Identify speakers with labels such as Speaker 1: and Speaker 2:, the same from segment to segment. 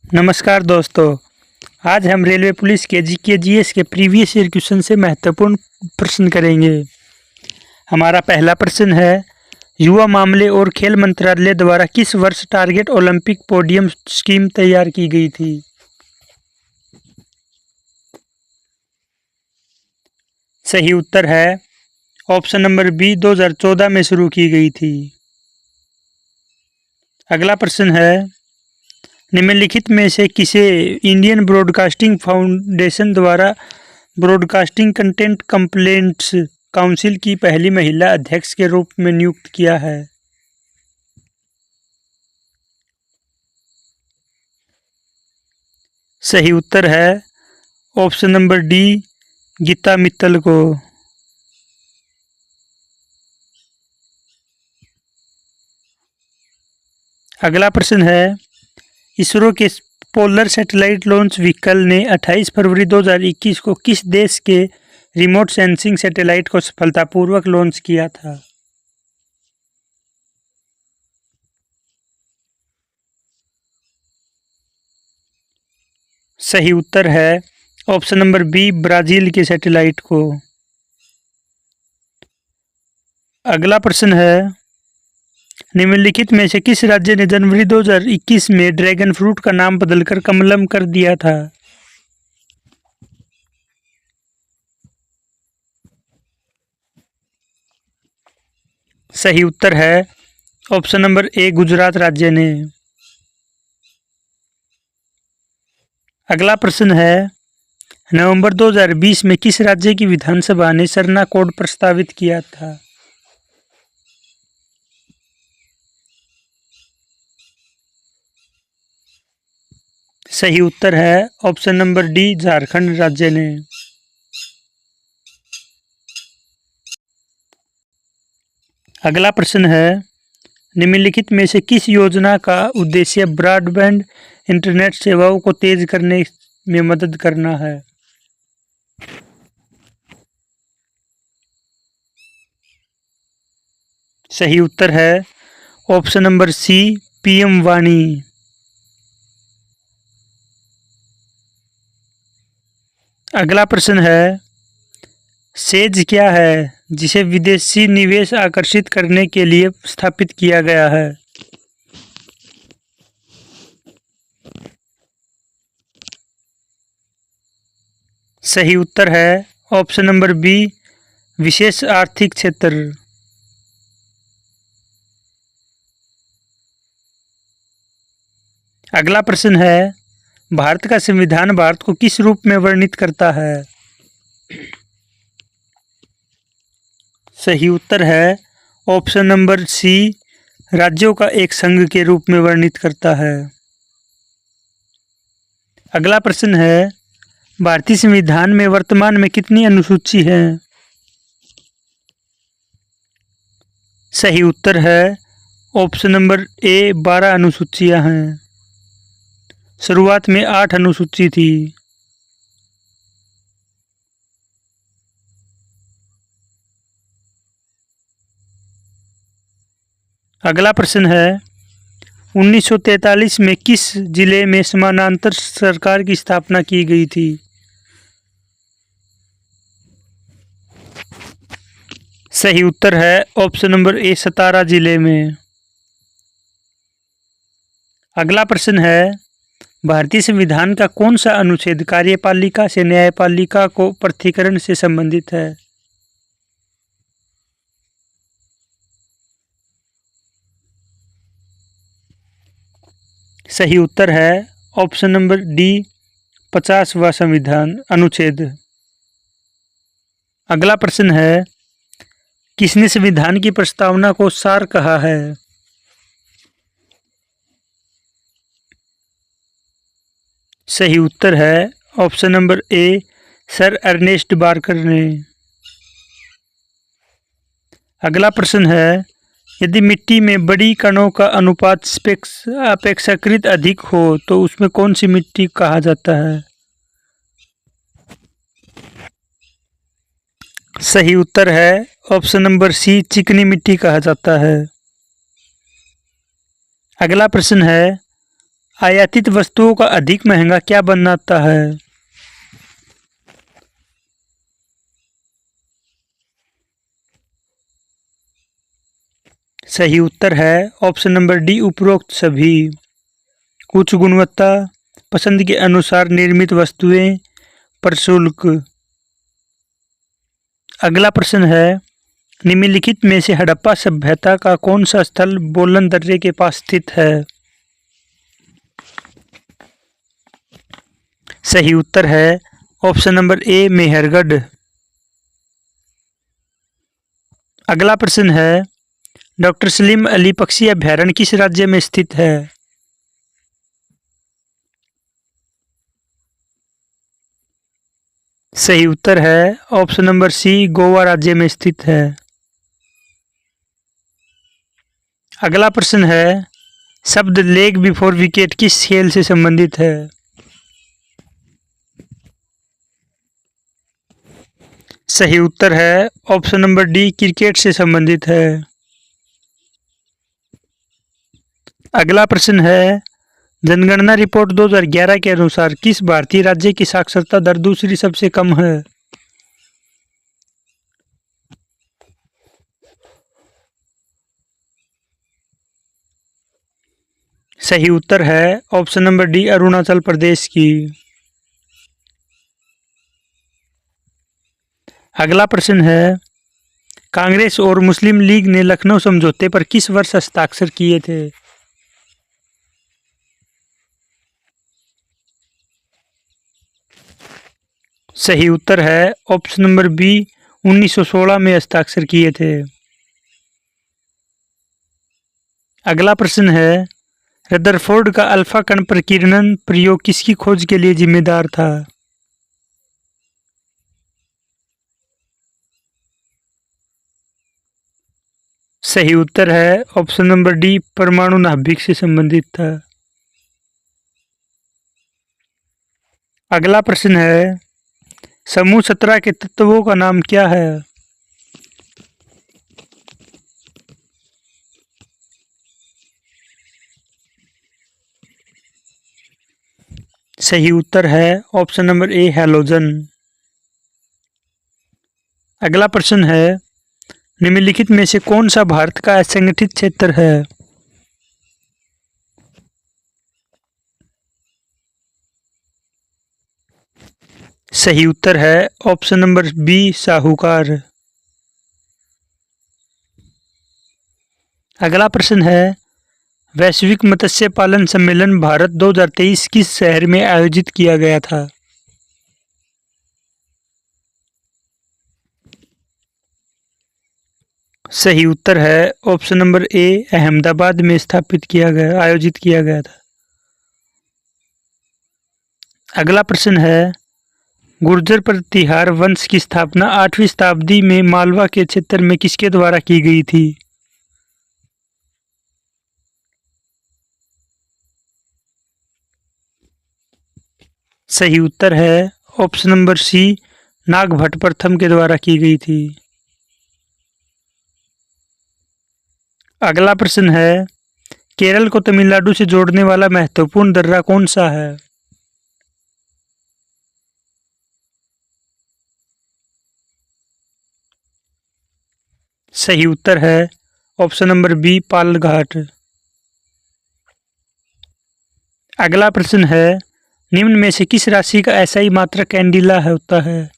Speaker 1: नमस्कार दोस्तों। आज हम रेलवे पुलिस के जीएस के प्रीवियस ईयर क्वेश्चन से महत्वपूर्ण प्रश्न करेंगे। हमारा पहला प्रश्न है, युवा मामले और खेल मंत्रालय द्वारा किस वर्ष टारगेट ओलंपिक पोडियम स्कीम तैयार की गई थी? सही उत्तर है ऑप्शन नंबर बी 2014 में शुरू की गई थी। अगला प्रश्न है, निम्नलिखित में से किसे इंडियन ब्रॉडकास्टिंग फाउंडेशन द्वारा ब्रॉडकास्टिंग कंटेंट कंप्लेंट्स काउंसिल की पहली महिला अध्यक्ष के रूप में नियुक्त किया है? सही उत्तर है option number D Geeta Mittal को। अगला प्रश्न है, इसरो के पोलर सैटेलाइट लॉन्च व्हीकल ने 28 फरवरी 2021 को किस देश के रिमोट सेंसिंग सैटेलाइट को सफलतापूर्वक लॉन्च किया था? सही उत्तर है ऑप्शन नंबर बी ब्राजील के सैटेलाइट को। अगला प्रश्न है, निम्नलिखित में से किस राज्य ने जनवरी 2021 में ड्रैगन फ्रूट का नाम बदलकर कमलम कर दिया था? सही उत्तर है ऑप्शन नंबर ए गुजरात राज्य ने। अगला प्रश्न है, नवंबर 2020 में किस राज्य की विधानसभा ने सरना कोड प्रस्तावित किया था? सही उत्तर है ऑप्शन नंबर डी झारखंड राज्य ने। अगला प्रश्न है, निम्नलिखित में से किस योजना का उद्देश्य ब्रॉडबैंड इंटरनेट सेवाओं को तेज करने में मदद करना है? सही उत्तर है ऑप्शन नंबर सी पीएम वाणी। अगला प्रश्न है, सेज क्या है जिसे विदेशी निवेश आकर्षित करने के लिए स्थापित किया गया है? सही उत्तर है ऑप्शन नंबर बी विशेष आर्थिक क्षेत्र। अगला प्रश्न है, भारत का संविधान भारत को किस रूप में वर्णित करता है? सही उत्तर है ऑप्शन नंबर सी राज्यों का एक संघ के रूप में वर्णित करता है। अगला प्रश्न है, भारतीय संविधान में वर्तमान में कितनी अनुसूची हैं? सही उत्तर है ऑप्शन नंबर ए 12 अनुसूचियां हैं। शुरुआत में 8 अनुसूची थी। अगला प्रश्न है, 1943 में किस जिले में समानांतर सरकार की स्थापना की गई थी? सही उत्तर है ऑप्शन नंबर ए सतारा जिले में। अगला प्रश्न है, भारतीय संविधान का कौन सा अनुच्छेद कार्यपालिका से न्यायपालिका को पृथक्करण से संबंधित है? सही उत्तर है ऑप्शन नंबर डी 50वां संविधान अनुच्छेद। अगला प्रश्न है, किसने संविधान की प्रस्तावना को सार कहा है? सही उत्तर है option number A sir Ernest Barker ने। अगला प्रश्न है, यदि मिट्टी में बड़ी कणों का अनुपात अपेक्षाकृत अधिक हो तो उसमें कौन सी मिट्टी कहा जाता है? सही उत्तर है ऑप्शन नंबर सी चिकनी मिट्टी कहा जाता है। अगला प्रश्न है, आयातित वस्तुओं का अधिक महंगा क्या बनाता है? सही उत्तर है ऑप्शन नंबर डी, उपरोक्त सभी। उच्च गुणवत्ता, पसंद के अनुसार निर्मित वस्तुएं, प्रशुल्क। अगला प्रश्न है, निम्नलिखित में से हड़प्पा सभ्यता का कौन सा स्थल बोलन दर्रे के पास स्थित है? सही उत्तर है ऑप्शन नंबर ए, मेहरगढ़। अगला प्रश्न है, डॉक्टर सलीम अली पक्षी अभयारण्य किस राज्य में स्थित है? सही उत्तर है ऑप्शन नंबर सी, गोवा राज्य में स्थित है। अगला प्रश्न है, शब्द लेग बिफोर विकेट किस खेल से संबंधित है? सही उत्तर है ऑप्शन नंबर डी, क्रिकेट से संबंधित है। अगला प्रश्न है, जनगणना रिपोर्ट 2011 के अनुसार किस भारतीय राज्य की साक्षरता दर दूसरी सबसे कम है? सही उत्तर है option number D, Arunachal Pradesh की। अगला प्रश्न है, कांग्रेस और मुस्लिम लीग ने लखनऊ समझौते पर किस वर्ष हस्ताक्षर किए थे? सही उत्तर है ऑप्शन नंबर बी, 1916 में हस्ताक्षर किए थे। अगला प्रश्न है, रदरफोर्ड का अल्फा कण प्रकीर्णन प्रयोग किसकी खोज के लिए जिम्मेदार था? सही उत्तर है ऑप्शन नंबर डी, परमाणु नाभिक से संबंधित था। अगला प्रश्न है, समूह 17 के तत्वों का नाम क्या है? सही उत्तर है ऑप्शन नंबर ए, हैलोजन। अगला प्रश्न है, निम्नलिखित में से कौन सा भारत का असंगठित क्षेत्र है? सही उत्तर है ऑप्शन नंबर बी, साहूकार। अगला प्रश्न है, वैश्विक मत्स्य पालन सम्मेलन भारत 2023 किस शहर में आयोजित किया गया था? सही उत्तर है ऑप्शन नंबर ए, अहमदाबाद में आयोजित किया गया था। अगला प्रश्न है, गुर्जर प्रतिहार वंश की स्थापना 8वीं शताब्दी में मालवा के क्षेत्र में किसके द्वारा की गई थी? सही उत्तर है ऑप्शन नंबर सी, नागभट्ट प्रथम के द्वारा की गई थी। अगला प्रश्न है, केरल को तमिलनाडु से जोड़ने वाला महत्वपूर्ण दर्रा कौन सा है? सही उत्तर है ऑप्शन नंबर बी, पालघाट। अगला प्रश्न है, निम्न में से किस राशि का एसआई मात्रक कैंडिला होता है?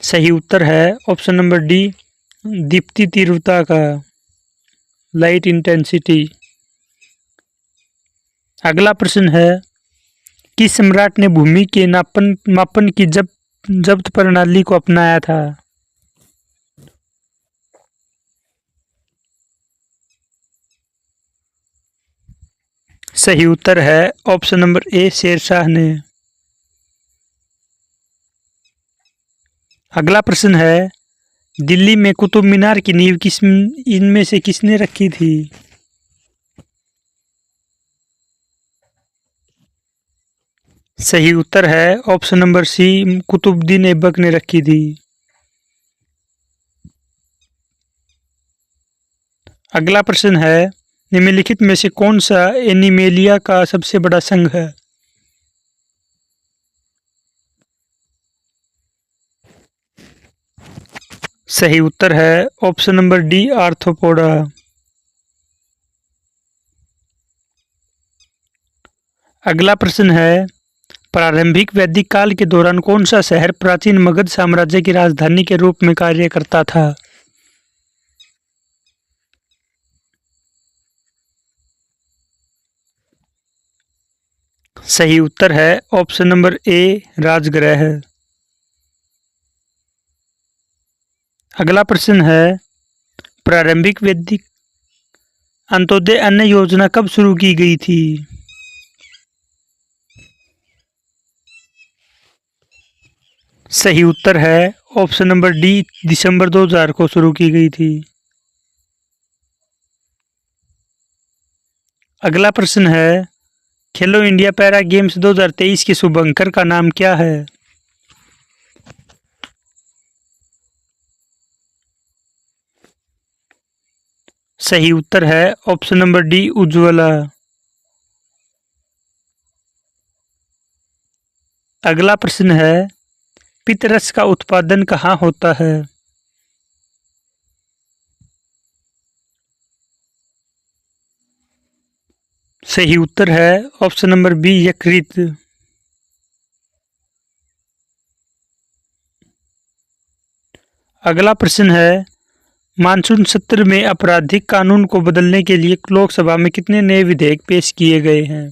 Speaker 1: सही उत्तर है ऑप्शन नंबर डी, दीप्ति तीव्रता का, लाइट इंटेंसिटी। अगला प्रश्न है, किस सम्राट ने भूमि के मापन की जब्त प्रणाली को अपनाया था? सही उत्तर है ऑप्शन नंबर ए, शेरशाह ने। अगला प्रश्न है, दिल्ली में कुतुब मीनार की नींव इनमें से किसने रखी थी? सही उत्तर है option number C, Qutubuddin Aibak ने रखी थी। अगला प्रश्न है, निम्नलिखित में से कौन सा एनिमेलिया का सबसे बड़ा संघ है? सही उत्तर है ऑप्शन नंबर डी, आर्थ्रोपोडा। अगला प्रश्न है, प्रारंभिक वैदिक काल के दौरान कौन सा शहर प्राचीन मगध साम्राज्य की राजधानी के रूप में कार्य करता था? सही उत्तर है ऑप्शन नंबर ए, राजगृह। अगला प्रश्न है, प्रारंभिक वैदिक अंत्योदय अन्न योजना कब शुरू की गई थी? सही उत्तर है ऑप्शन नंबर डी, दिसंबर 2000 को शुरू की गई थी। अगला प्रश्न है, खेलो इंडिया पैरा गेम्स 2023 के शुभंकर का नाम क्या है? सही उत्तर है ऑप्शन नंबर डी, उज्ज्वला। अगला प्रश्न है, पितरस का उत्पादन कहाँ होता है? सही उत्तर है ऑप्शन नंबर बी, यकृत। अगला प्रश्न है, मानसून सत्र में आपराधिक कानून को बदलने के लिए लोकसभा में कितने नए विधेयक पेश किए गए हैं?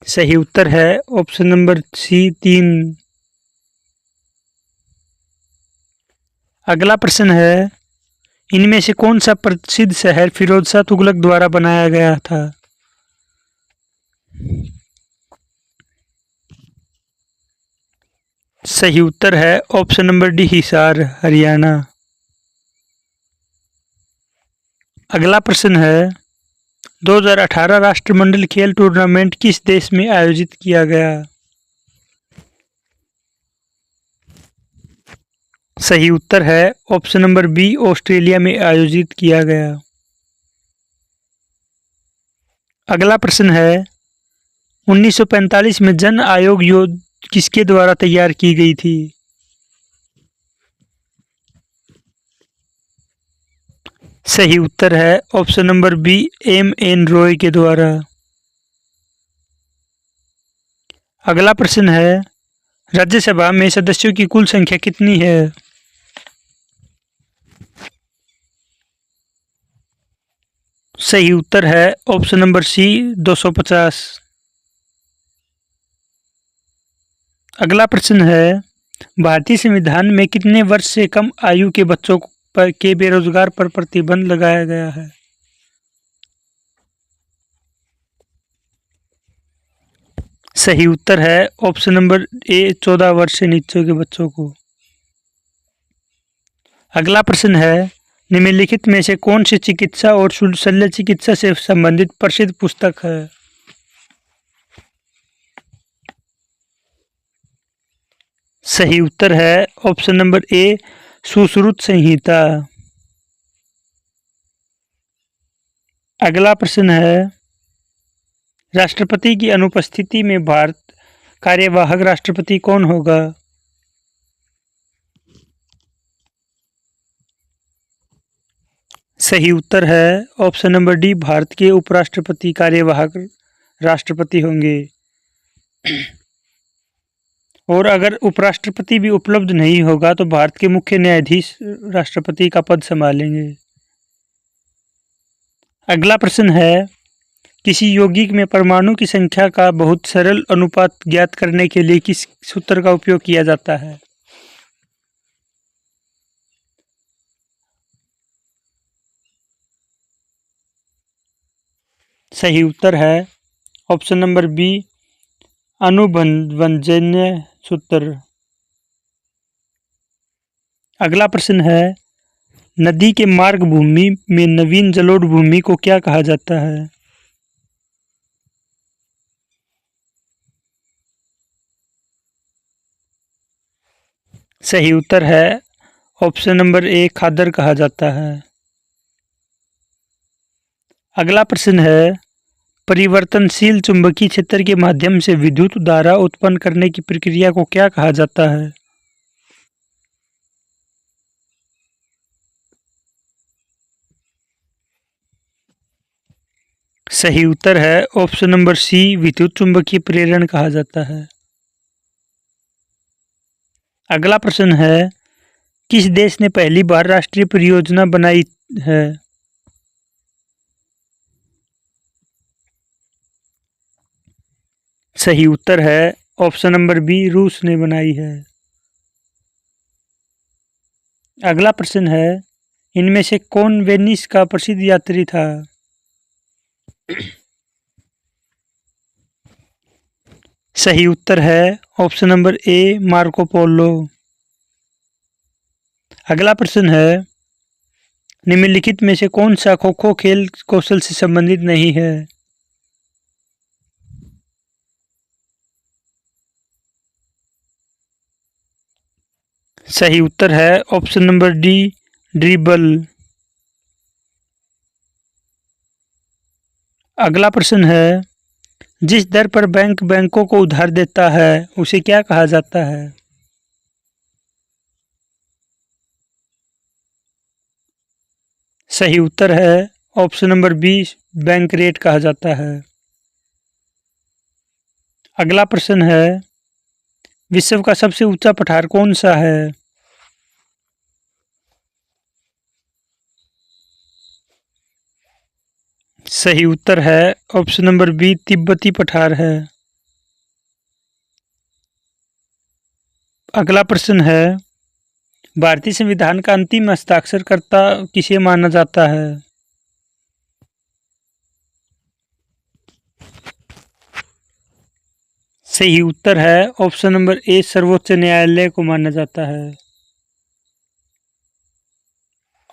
Speaker 1: सही उत्तर है ऑप्शन नंबर सी, 3। अगला प्रश्न है, इनमें से कौन सा प्रसिद्ध शहर फिरोज शाह तुगलक द्वारा बनाया गया था? सही उत्तर है option number D, Hisar, Haryana. अगला प्रश्न है, 2018 राष्ट्रमंडल खेल टूर्नामेंट किस देश में आयोजित किया गया? सही उत्तर है ऑप्शन नंबर बी, ऑस्ट्रेलिया में आयोजित किया गया। अगला प्रश्न है, 1945 में जन आयोग किसके द्वारा तैयार की गई थी? सही उत्तर है option number B, M N. Roy के द्वारा। अगला प्रश्न है, राज्यसभा में सदस्यों की कुल संख्या कितनी है? सही उत्तर है ऑप्शन नंबर सी, 250। अगला प्रश्न है, भारतीय संविधान में कितने वर्ष से कम आयु के बच्चों के बेरोजगार पर प्रतिबंध लगाया गया है? सही उत्तर है ऑप्शन नंबर ए, 14 वर्ष से नीचे के बच्चों को। अगला प्रश्न है, निम्नलिखित में से कौन सी चिकित्सा और शल्य चिकित्सा से संबंधित प्रसिद्ध पुस्तक है? सही उत्तर है ऑप्शन नंबर ए, सुश्रुत संहिता। अगला प्रश्न है, राष्ट्रपति की अनुपस्थिति में भारत कार्यवाहक राष्ट्रपति कौन होगा? सही उत्तर है ऑप्शन नंबर डी, भारत के उपराष्ट्रपति कार्यवाहक राष्ट्रपति होंगे। और अगर उपराष्ट्रपति भी उपलब्ध नहीं होगा तो भारत के मुख्य न्यायाधीश राष्ट्रपति का पद संभालेंगे। अगला प्रश्न है, किसी यौगिक में परमाणु की संख्या का बहुत सरल अनुपात ज्ञात करने के लिए किस सूत्र का उपयोग किया जाता है? सही उत्तर है ऑप्शन नंबर बी, अनुभवजन्य सूत्र। अगला प्रश्न है, नदी के मार्ग भूमि में नवीन जलोढ़ भूमि को क्या कहा जाता है? सही उत्तर है ऑप्शन नंबर ए, खादर कहा जाता है। अगला प्रश्न है, परिवर्तनशील चुंबकीय क्षेत्र के माध्यम से विद्युत धारा उत्पन्न करने की प्रक्रिया को क्या कहा जाता है? सही उत्तर है ऑप्शन नंबर सी, विद्युत चुंबकीय प्रेरण कहा जाता है। अगला प्रश्न है, किस देश ने पहली बार राष्ट्रीय परियोजना बनाई है? सही उत्तर है ऑप्शन नंबर बी, रूस ने बनाई है। अगला प्रश्न है, इनमें से कौन वेनिस का प्रसिद्ध यात्री था? सही उत्तर है ऑप्शन नंबर ए, मार्को पोलो। अगला प्रश्न है, निम्नलिखित में से कौन सा खो खो खेल कौशल से संबंधित नहीं है? सही उत्तर है ऑप्शन नंबर डी, ड्रिबल। अगला प्रश्न है, जिस दर पर बैंक बैंकों को उधार देता है उसे क्या कहा जाता है? सही उत्तर है option number B, bank rate कहा जाता है। अगला प्रश्न है, विश्व का सबसे ऊंचा पठार कौन सा है? सही उत्तर है ऑप्शन नंबर बी, तिब्बती पठार है। अगला प्रश्न है, भारतीय संविधान का अंतिम हस्ताक्षरकर्ता किसे माना जाता है? सही उत्तर है ऑप्शन नंबर ए, सर्वोच्च न्यायालय को माना जाता है।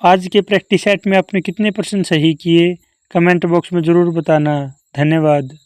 Speaker 1: आज के प्रैक्टिस सेट में आपने कितने % सही किए, कमेंट बॉक्स में ज़रूर बताना। धन्यवाद।